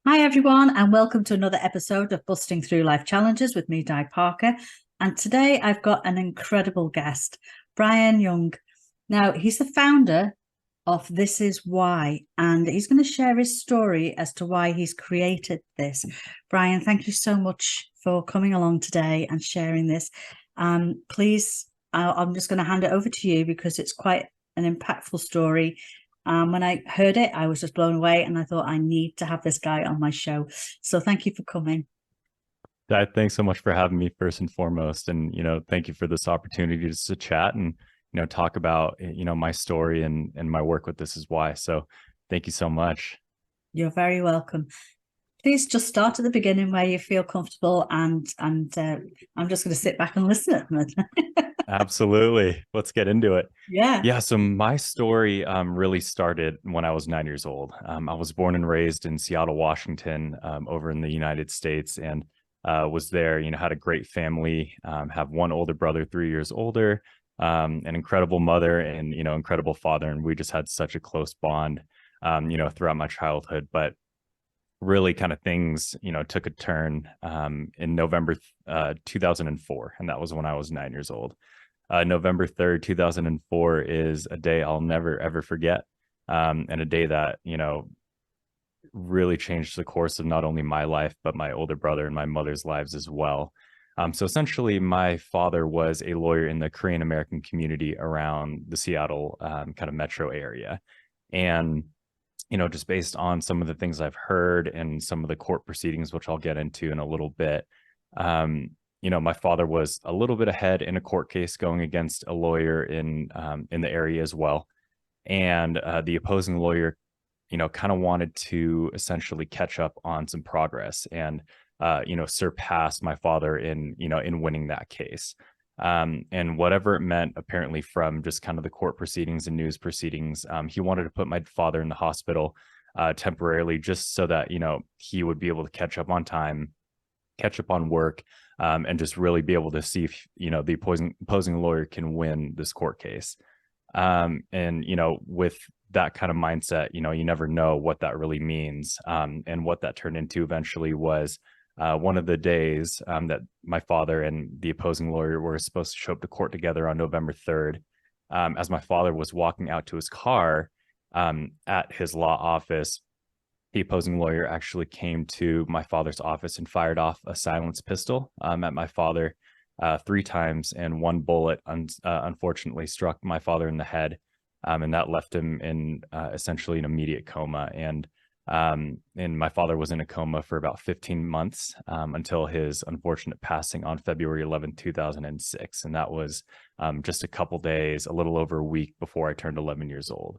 Hi, everyone, and welcome to another episode of Busting Through Life Challenges with me, Di Parker. And today I've got an incredible guest, Bryan Jung. Now, he's the founder of This Is Why, and he's going to share his story as to why he's created this. Bryan, thank you so much for coming along today and sharing this. Please, I'm just going to hand it over to you because it's quite an impactful story. When I heard it, I was just blown away, and I thought I need to have this guy on my show. So thank you for coming. Dad, thanks so much for having me first and foremost. And, thank you for this opportunity just to chat and, talk about, my story and my work with This Is Why. So thank you so much. You're very welcome. Please just start at the beginning where you feel comfortable, and I'm just going to sit back and listen at them. Absolutely. Let's get into it. Yeah. Yeah, so my story really started when I was 9 years old. I was born and raised in Seattle, Washington, over in the United States, and was there, had a great family, have one older brother, 3 years older, an incredible mother and, incredible father. And we just had such a close bond, throughout my childhood. But really kind of things, took a turn in November 2004. And that was when I was 9 years old. November 3rd, 2004 is a day I'll never, ever forget. And a day that, really changed the course of not only my life, but my older brother and my mother's lives as well. So essentially, my father was a lawyer in the Korean American community around the Seattle kind of metro area. And, just based on some of the things I've heard and some of the court proceedings, which I'll get into in a little bit, my father was a little bit ahead in a court case going against a lawyer in the area as well. And the opposing lawyer, kind of wanted to essentially catch up on some progress and, surpass my father in winning that case. And whatever it meant, apparently from just kind of the court proceedings and news proceedings, he wanted to put my father in the hospital temporarily just so that, he would be able to catch up on time, catch up on work, and just really be able to see if, the opposing lawyer can win this court case. And, with that kind of mindset, you never know what that really means. And what that turned into eventually was one of the days that my father and the opposing lawyer were supposed to show up to court together on November 3rd. As my father was walking out to his car at his law office, the opposing lawyer actually came to my father's office and fired off a silenced pistol at my father three times, and one bullet unfortunately struck my father in the head, and that left him in essentially an immediate coma. And my father was in a coma for about 15 months until his unfortunate passing on February 11th, 2006. And that was just a couple days, a little over a week before I turned 11 years old.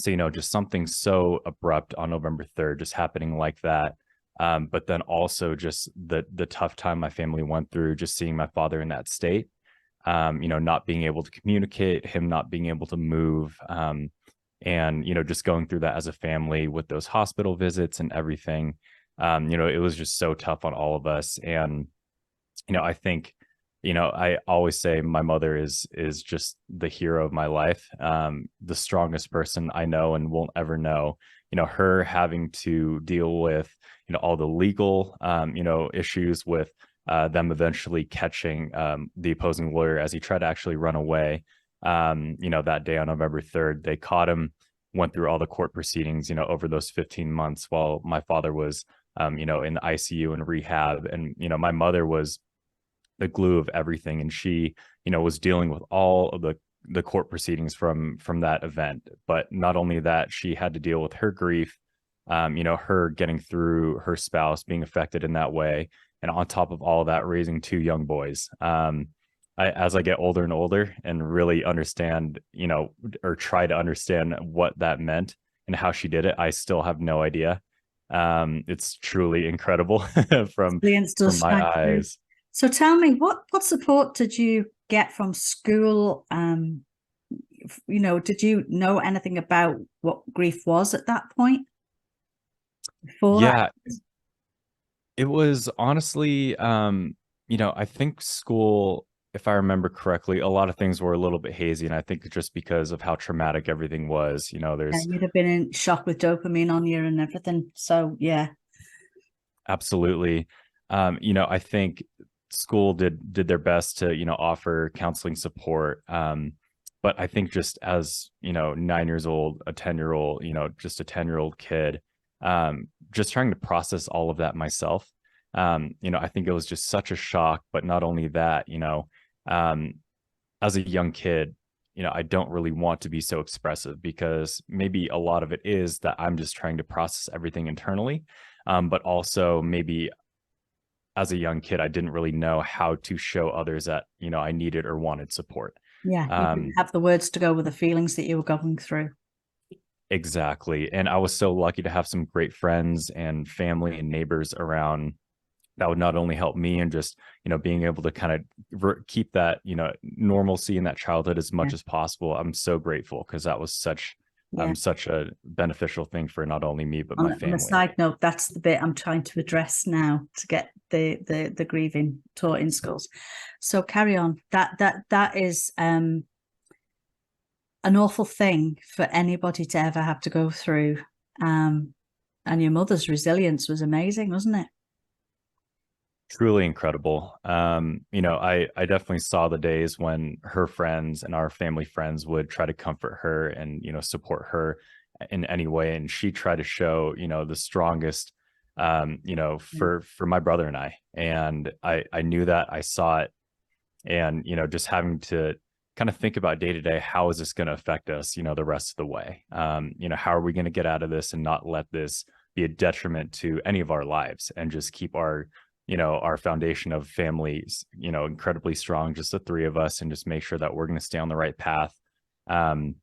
So, just something so abrupt on November 3rd, just happening like that. But then also just the tough time my family went through, just seeing my father in that state, not being able to communicate, him not being able to move, and, just going through that as a family with those hospital visits and everything. It was just so tough on all of us. And, I think, I always say my mother is just the hero of my life, the strongest person I know and won't ever know. Her having to deal with, all the legal, issues with them eventually catching the opposing lawyer as he tried to actually run away. That day on November 3rd, they caught him, went through all the court proceedings, over those 15 months while my father was, in the ICU and rehab. And, my mother was the glue of everything. And she, was dealing with all of the court proceedings from that event. But not only that, she had to deal with her grief, her getting through her spouse being affected in that way. And on top of all of that, raising two young boys. As I get older and older and really understand, or try to understand what that meant and how she did it, I still have no idea. It's truly incredible Brilliant from stuff. my Thank you. eyes. So tell me, what support did you get from school? Did you know anything about what grief was at that point before that? Yeah, it was honestly, I think school if I remember correctly, a lot of things were a little bit hazy, and I think just because of how traumatic everything was, Yeah, there's you'd have been in shock with dopamine on you and everything. So yeah, absolutely, I think school did their best to, offer counseling support. But I think just as, 9 years old, a 10-year old, just a 10-year-old kid, just trying to process all of that myself. I think it was just such a shock, but not only that, um, as a young kid, I don't really want to be so expressive because maybe a lot of it is that I'm just trying to process everything internally. But also maybe as a young kid, I didn't really know how to show others that, I needed or wanted support. yeah, you didn't Um, have the words to go with the feelings that you were going through. exactly. And I was so lucky to have some great friends and family and neighbors around that would not only help me and just, being able to kind of keep that, normalcy in that childhood as Yeah, much as possible. I'm so grateful because that was yeah. such a beneficial thing for not only me, but my On a family. side note, that's the bit I'm trying to address now to get the grieving taught in schools. So carry on. That is an awful thing for anybody to ever have to go through. And your mother's resilience was amazing, wasn't it? Truly incredible. I definitely saw the days when her friends and our family friends would try to comfort her and, support her in any way. And she tried to show, the strongest, for my brother and I. And I knew that, I saw it. And, just having to kind of think about day to day, how is this going to affect us, the rest of the way? How are we going to get out of this and not let this be a detriment to any of our lives and just keep our foundation of families, incredibly strong, just the three of us, and just make sure that we're going to stay on the right path. Um,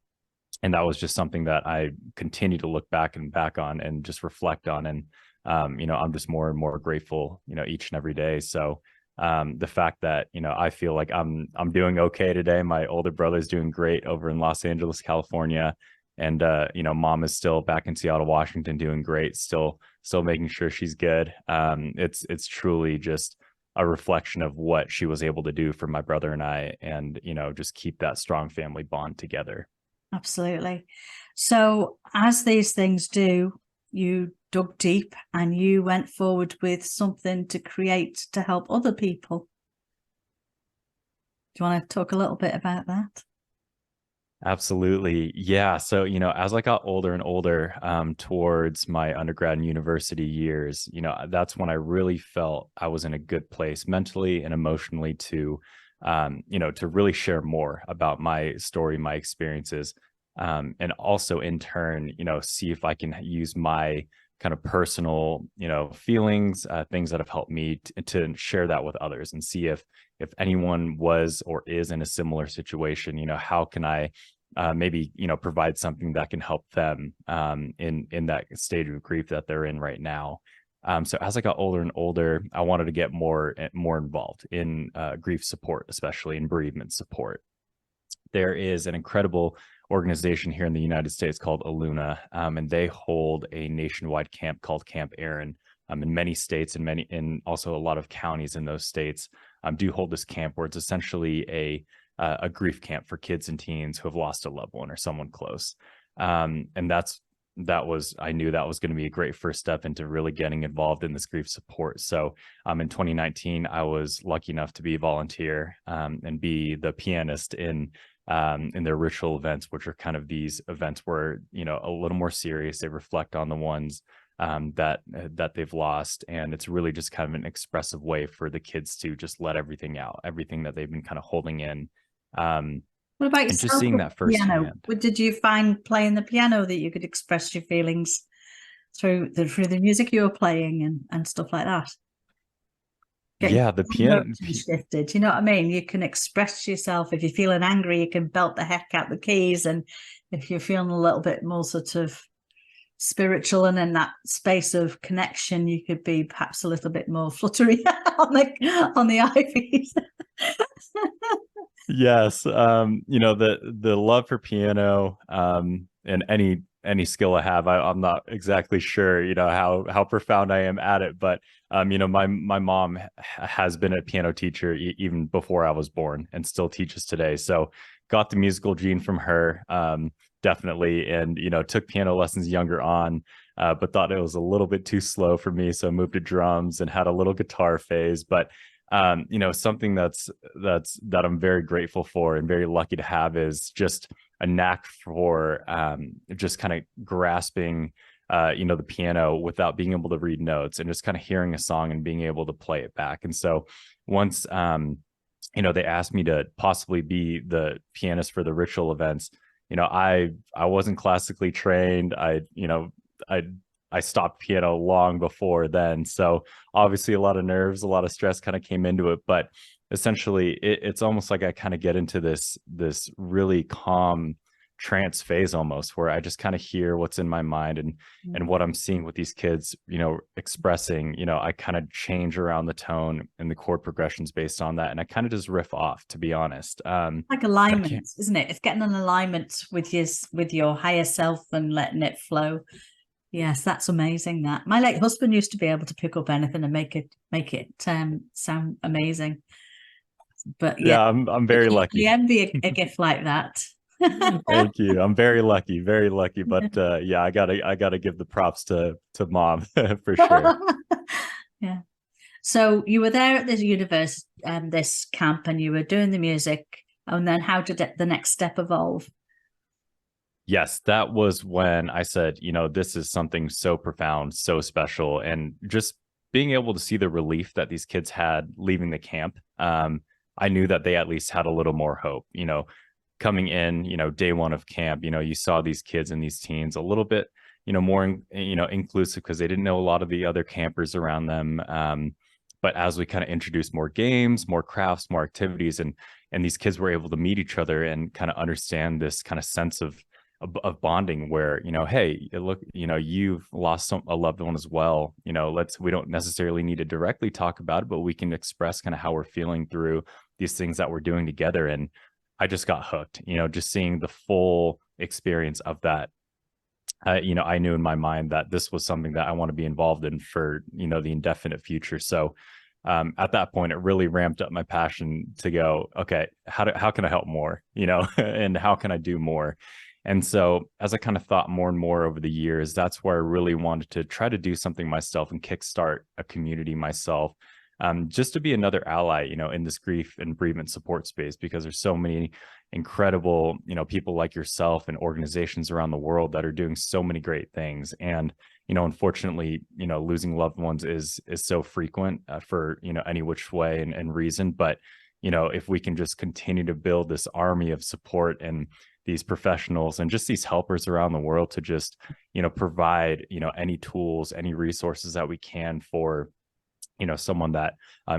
and that was just something that I continue to look back on and just reflect on. And, I'm just more and more grateful, each and every day. So, the fact that, I feel like I'm doing okay today. My older brother's doing great over in Los Angeles, California. And, mom is still back in Seattle, Washington, doing great, still making sure she's good. It's truly just a reflection of what she was able to do for my brother and I, and, just keep that strong family bond together. Absolutely. So, as these things do, you dug deep and you went forward with something to create to help other people. Do you want to talk a little bit about that? Absolutely. Yeah. So, as I got older and older, towards my undergrad and university years, that's when I really felt I was in a good place mentally and emotionally to, to really share more about my story, my experiences, and also in turn, see if I can use my kind of personal, feelings, things that have helped me to share that with others and see if anyone was or is in a similar situation, how can I maybe provide something that can help them in that stage of grief that they're in right now. So as I got older and older, I wanted to get more involved in grief support, especially in bereavement support. There is an incredible organization here in the United States called Aluna, and they hold a nationwide camp called Camp Aaron. In many states and also a lot of counties in those states do hold this camp where it's essentially a grief camp for kids and teens who have lost a loved one or someone close. And I knew that was going to be a great first step into really getting involved in this grief support. So in 2019, I was lucky enough to be a volunteer and be the pianist in their ritual events, which are kind of these events where, a little more serious. They reflect on the ones that they've lost. And it's really just kind of an expressive way for the kids to just let everything out, everything that they've been kind of holding in. What about And just yourself seeing with that the piano? firsthand. Did you find playing the piano that you could express your feelings through the music you were playing and stuff like that? Getting Yeah, the piano. notes and shifted. You know what I mean? You can express yourself. If you're feeling angry, you can belt the heck out the keys. And if you're feeling a little bit more sort of spiritual and in that space of connection, you could be perhaps a little bit more fluttery on the ivies. Yes, the love for piano, and any any skill I have. I'm not exactly sure, how profound I am at it. But my mom has been a piano teacher even before I was born, and still teaches today. So got the musical gene from her, definitely, and took piano lessons younger on, but thought it was a little bit too slow for me, so I moved to drums and had a little guitar phase. But something that I'm very grateful for and very lucky to have is just a knack for just kind of grasping the piano without being able to read notes, and just kind of hearing a song and being able to play it back. And so once they asked me to possibly be the pianist for the ritual events, I wasn't classically trained. I stopped piano long before then. So obviously a lot of nerves, a lot of stress kind of came into it. But essentially it's almost like I kind of get into this really calm trance phase almost, where I just kind of hear what's in my mind and what I'm seeing with these kids, expressing, I kind of change around the tone and the chord progressions based on that. And I kind of just riff off, to be honest. Like alignment, isn't it? It's getting an alignment with your higher self and letting it flow. Yes, that's amazing. That my late husband used to be able to pick up anything and make it sound amazing. But yeah, I'm very lucky. You envy a gift like that. Thank you. I'm very lucky, very lucky. But yeah, I gotta give the props to mom for sure. Yeah. So you were there at this university, this camp, and you were doing the music. And then how did the next step evolve? Yes, that was when I said, this is something so profound, so special. And just being able to see the relief that these kids had leaving the camp, I knew that they at least had a little more hope. Coming in, day one of camp, you saw these kids and these teens a little bit, more, inclusive, because they didn't know a lot of the other campers around them. But as we kind of introduced more games, more crafts, more activities, and these kids were able to meet each other and kind of understand this kind of sense of bonding, where hey, look, you've lost a loved one as well. We don't necessarily need to directly talk about it, but we can express kind of how we're feeling through these things that we're doing together. And I just got hooked, just seeing the full experience of that. I knew in my mind that this was something that I want to be involved in for the indefinite future. So at that point, it really ramped up my passion to go, okay, how can I help more, and how can I do more? And so as I kind of thought more and more over the years, that's where I really wanted to try to do something myself and kickstart a community myself, just to be another ally, in this grief and bereavement support space, because there's so many incredible, people like yourself and organizations around the world that are doing so many great things. And, unfortunately, losing loved ones is so frequent for, any which way and reason. But, if we can just continue to build this army of support and these professionals and just these helpers around the world to just, provide, any tools, any resources that we can for, someone that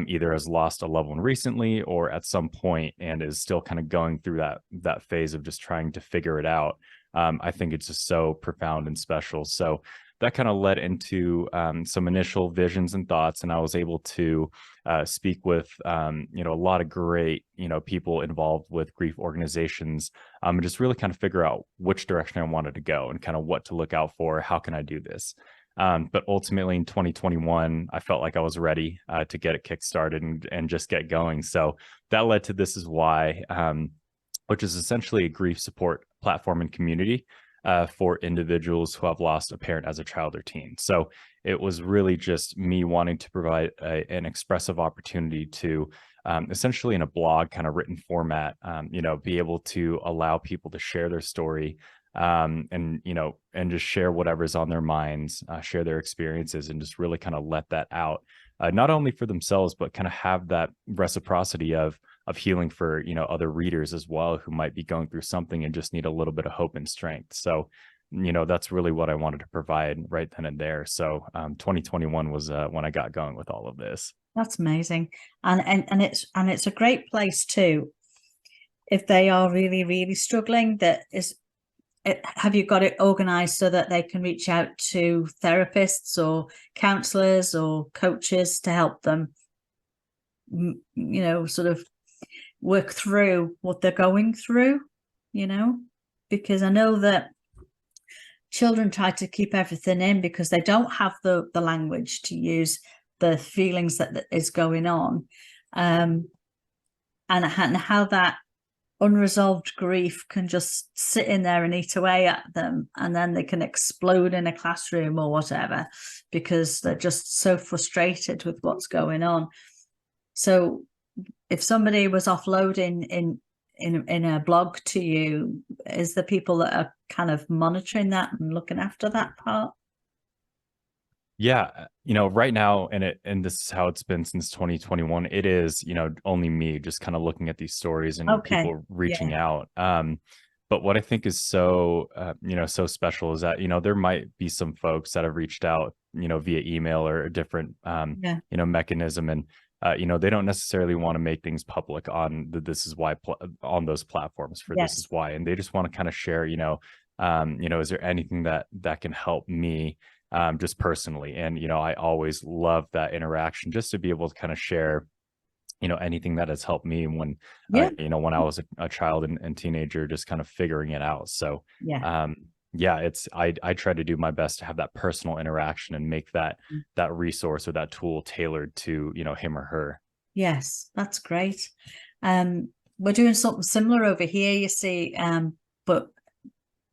either has lost a loved one recently or at some point and is still kind of going through that phase of just trying to figure it out. I think it's just so profound and special. So that kind of led into some initial visions and thoughts, and I was able to speak with a lot of great people involved with grief organizations, and just really kind of figure out which direction I wanted to go and kind of what to look out for. How can I do this? But ultimately in 2021, I felt like I was ready to get it kickstarted and just get going. So that led to This Is Why, which is essentially a grief support platform and community for individuals who have lost a parent as a child or teen. So it was really just me wanting to provide an expressive opportunity to essentially, in a blog kind of written format, be able to allow people to share their story, and just share whatever's on their minds, share their experiences, and just really kind of let that out, not only for themselves, but kind of have that reciprocity of healing for other readers as well, who might be going through something and just need a little bit of hope and strength. So that's really what I wanted to provide right then and there. So 2021 was when I got going with all of this. That's amazing. And it's a great place too, if they are really, really struggling. Have you got it organized so that they can reach out to therapists or counselors or coaches to help them, sort of work through what they're going through, because I know that children try to keep everything in because they don't have the language to use the feelings that is going on, and how that unresolved grief can just sit in there and eat away at them, and then they can explode in a classroom or whatever because they're just so frustrated with what's going on. So if somebody was offloading in a blog to you, is the people that are kind of monitoring that and looking after that part? Yeah, right now, and this is how it's been since 2021. It is, only me just kind of looking at these stories and Okay. people reaching Yeah. out. But what I think is so, so special is that, there might be some folks that have reached out, via email or a different, Yeah. mechanism. And, they don't necessarily want to make things public on the This Is Why on those platforms for This Is Yes. Why. And they just want to kind of share, is there anything that can help me, just personally? And, I always love that interaction just to be able to kind of share, anything that has helped me when, Yeah. when I was a child and teenager, just kind of figuring it out. So, Yeah. yeah, I try to do my best to have that personal interaction and make that resource or that tool tailored to, him or her. Yes, that's great. We're doing something similar over here, you see, but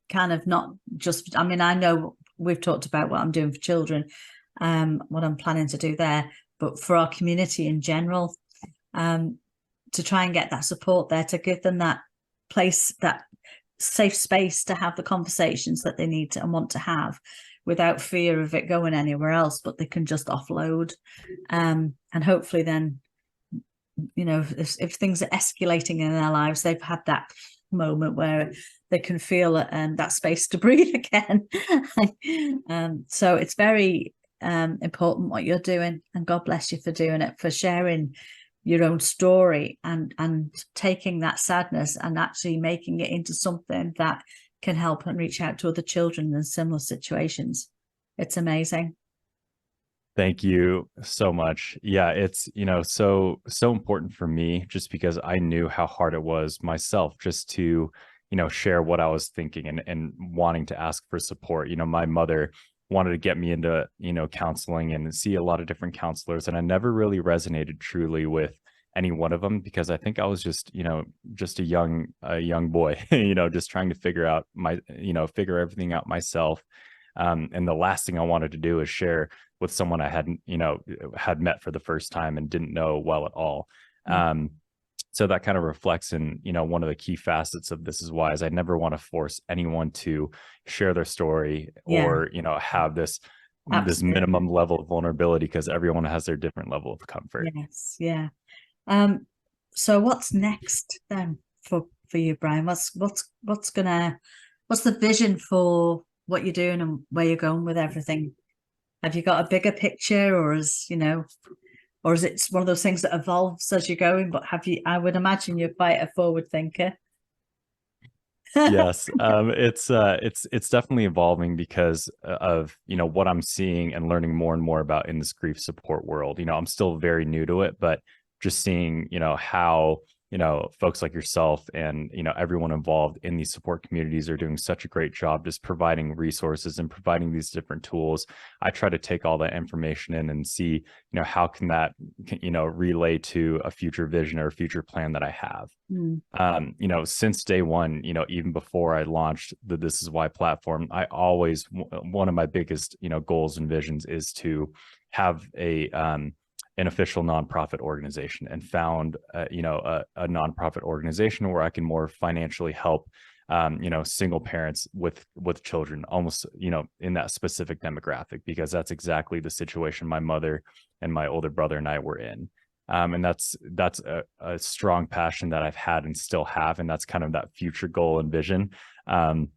kind of not just, I mean, I know we've talked about what I'm doing for children, what I'm planning to do there, but for our community in general, to try and get that support there, to give them that place, that safe space to have the conversations that they need to and want to have without fear of it going anywhere else, but they can just offload. And hopefully then, if things are escalating in their lives, they've had that moment where they can feel that space to breathe again. So it's very important what you're doing, and God bless you for doing it, for sharing your own story and taking that sadness and actually making it into something that can help and reach out to other children in similar situations. It's amazing. Thank you so much. Yeah, it's, so important for me just because I knew how hard it was myself just to, share what I was thinking and wanting to ask for support. My mother wanted to get me into, counseling and see a lot of different counselors, and I never really resonated truly with any one of them because I think I was just, just a young boy, just trying to figure everything out myself. And the last thing I wanted to do is share with someone I hadn't, had met for the first time and didn't know well at all. So that kind of reflects in, one of the key facets of This Is Why is I never want to force anyone to share their story Yeah, or, have this absolutely. minimum level of vulnerability because everyone has their different level of comfort. Yes, yeah. So what's next then for you, Bryan? What's the vision for what you're doing and where you're going with everything? Have you got a bigger picture, or or is it one of those things that evolves as you're going? But I would imagine you're quite a forward thinker. Yes, it's definitely evolving because of what I'm seeing and learning more and more about in this grief support world. I'm still very new to it, but just seeing how folks like yourself and everyone involved in these support communities are doing such a great job just providing resources and providing these different tools. I try to take all that information in and see how can that relay to a future vision or a future plan that I have. Since day one, even before I launched the This Is Why platform, I always, one of my biggest, goals and visions is to have an official nonprofit organization, and found, a nonprofit organization where I can more financially help, single parents with children, almost, in that specific demographic, because that's exactly the situation my mother and my older brother and I were in. And that's a strong passion that I've had and still have, and that's kind of that future goal and vision. From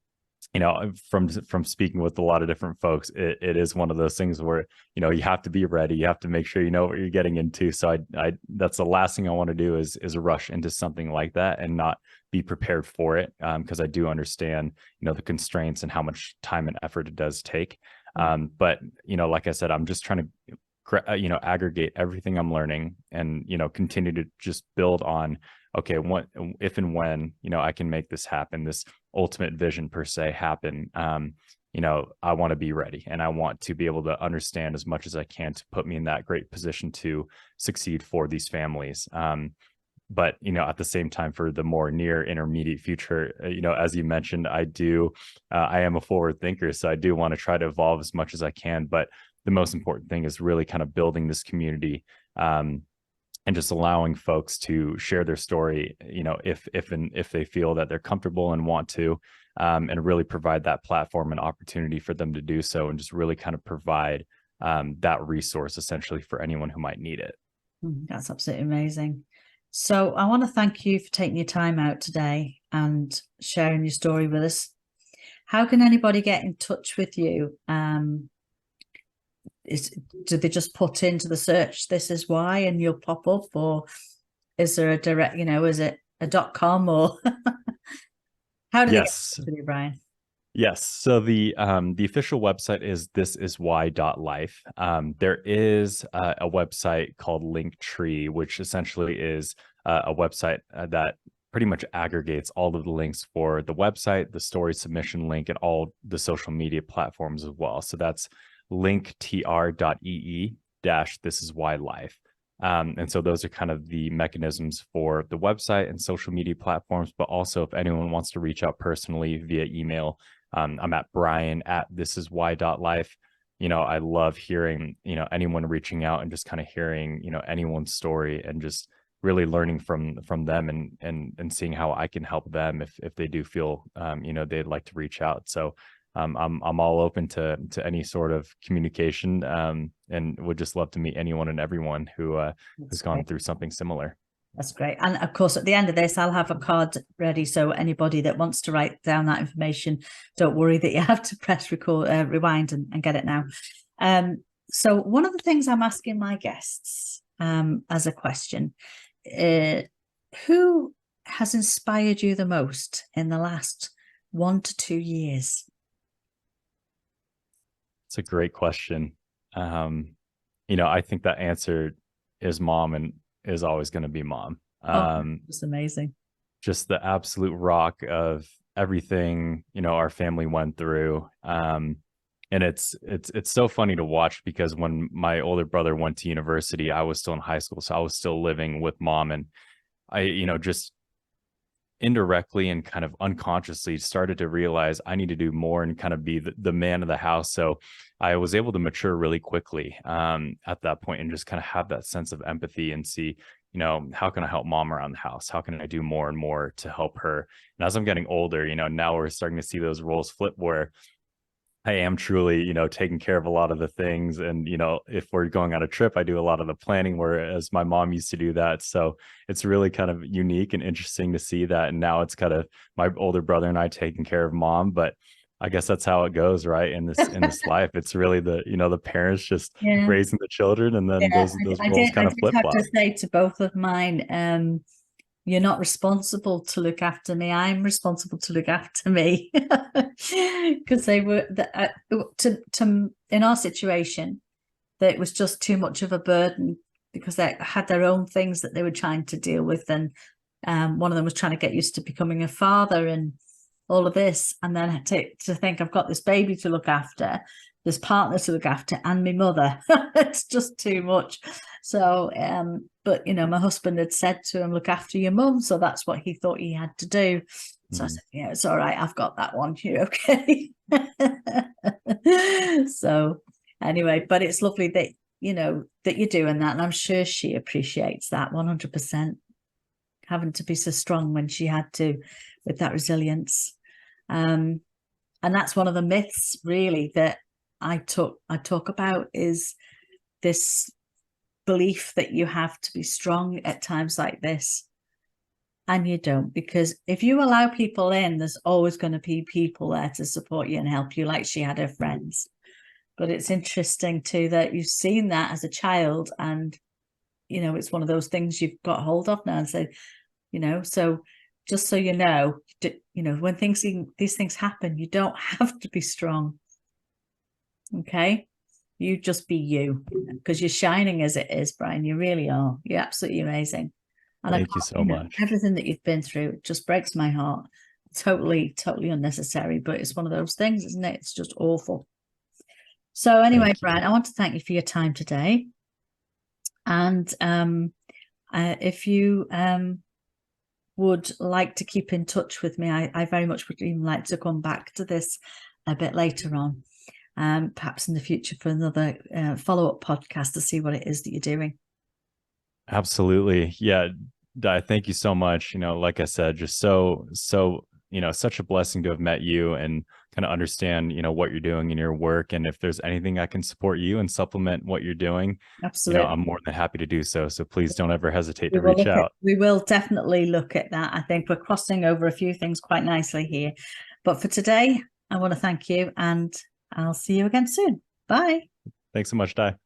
speaking with a lot of different folks, it is one of those things where you have to be ready, you have to make sure you know what you're getting into. So I that's the last thing I want to do is rush into something like that and not be prepared for it, because I do understand the constraints and how much time and effort it does take. But like I said, I'm just trying to aggregate everything I'm learning and continue to just build on, okay, what if and when I can make this happen, this ultimate vision per se happen, I want to be ready, and I want to be able to understand as much as I can to put me in that great position to succeed for these families. But at the same time, for the more near intermediate future, as you mentioned, I am a forward thinker, so I do want to try to evolve as much as I can. But the most important thing is really kind of building this community, and just allowing folks to share their story, if they feel that they're comfortable and want to, and really provide that platform and opportunity for them to do so, and just really kind of provide that resource essentially for anyone who might need it. That's absolutely amazing. So I want to thank you for taking your time out today and sharing your story with us. How can anybody get in touch with you? Do they just put into the search "This Is Why" and you'll pop up, or is there a direct, is it a .com, or how do they get in touch with you, Bryan? Yes. So the official website is thisiswhy.life. There is a website called Linktree, which essentially is a website that pretty much aggregates all of the links for the website, the story submission link, and all the social media platforms as well. So that's linktr.ee-thisiswhylife. And so those are kind of the mechanisms for the website and social media platforms. But also, if anyone wants to reach out personally via email, I'm at Bryan@thisiswhy.life. I love hearing, anyone reaching out and just kind of hearing, anyone's story, and just really learning from them, and seeing how I can help them if they do feel, they'd like to reach out. So I'm all open to any sort of communication, and would just love to meet anyone and everyone who has gone through something similar. That's great. And of course, at the end of this, I'll have a card ready. So anybody that wants to write down that information, don't worry that you have to press rewind and get it now. So one of the things I'm asking my guests as a question, who has inspired you the most in the last 1 to 2 years? It's a great question. I think that answer is mom, and is always going to be mom. It's amazing. Just the absolute rock of everything, our family went through. And it's so funny to watch, because when my older brother went to university, I was still in high school. So I was still living with mom, and I, just indirectly and kind of unconsciously started to realize I need to do more and kind of be the man of the house. So I was able to mature really quickly at that point, and just kind of have that sense of empathy and see, how can I help mom around the house? How can I do more and more to help her? And as I'm getting older, now we're starting to see those roles flip, where I am truly, taking care of a lot of the things. And, if we're going on a trip, I do a lot of the planning, whereas my mom used to do that. So it's really kind of unique and interesting to see that. And now it's kind of my older brother and I taking care of mom. But I guess that's how it goes, right? In this life, it's really the parents just raising the children, and then those roles kind of flip flop. I have to say to both of mine, you're not responsible to look after me. I'm responsible to look after me, because they were in our situation, that it was just too much of a burden, because they had their own things that they were trying to deal with, and one of them was trying to get used to becoming a father and all of this, and then to think I've got this baby to look after, this partner to look after, and my mother. It's just too much. So but my husband had said to him, look after your mum, so that's what he thought he had to do. So I said, it's all right, I've got that one, you're okay. So anyway, but it's lovely that that you're doing that, and I'm sure she appreciates that 100%, having to be so strong when she had to, with that resilience. And that's one of the myths really that I talk about, is this belief that you have to be strong at times like this, and you don't, because if you allow people in, there's always going to be people there to support you and help you, like she had her friends. But it's interesting too that you've seen that as a child, and it's one of those things you've got hold of now and say, so just so when these things happen, you don't have to be strong. Okay, you just be you, because you're shining as it is, Bryan. You really are. You're absolutely amazing. And thank you so much. Everything that you've been through just breaks my heart. totally unnecessary, but it's one of those things, isn't it? It's just awful. So anyway, Thank you. Bryan, I want to thank you for your time today. And if you would like to keep in touch with me, I very much would even like to come back to this a bit later on, perhaps in the future for another follow-up podcast to see what it is that you're doing. Absolutely. Yeah. Di, thank you so much. Like I said, just so, such a blessing to have met you and kind of understand, what you're doing in your work. And if there's anything I can support you and supplement what you're doing, Absolutely. I'm more than happy to do so. So please don't ever hesitate to reach out. We will definitely look at that. I think we're crossing over a few things quite nicely here. But for today, I want to thank you, and I'll see you again soon. Bye. Thanks so much, Di.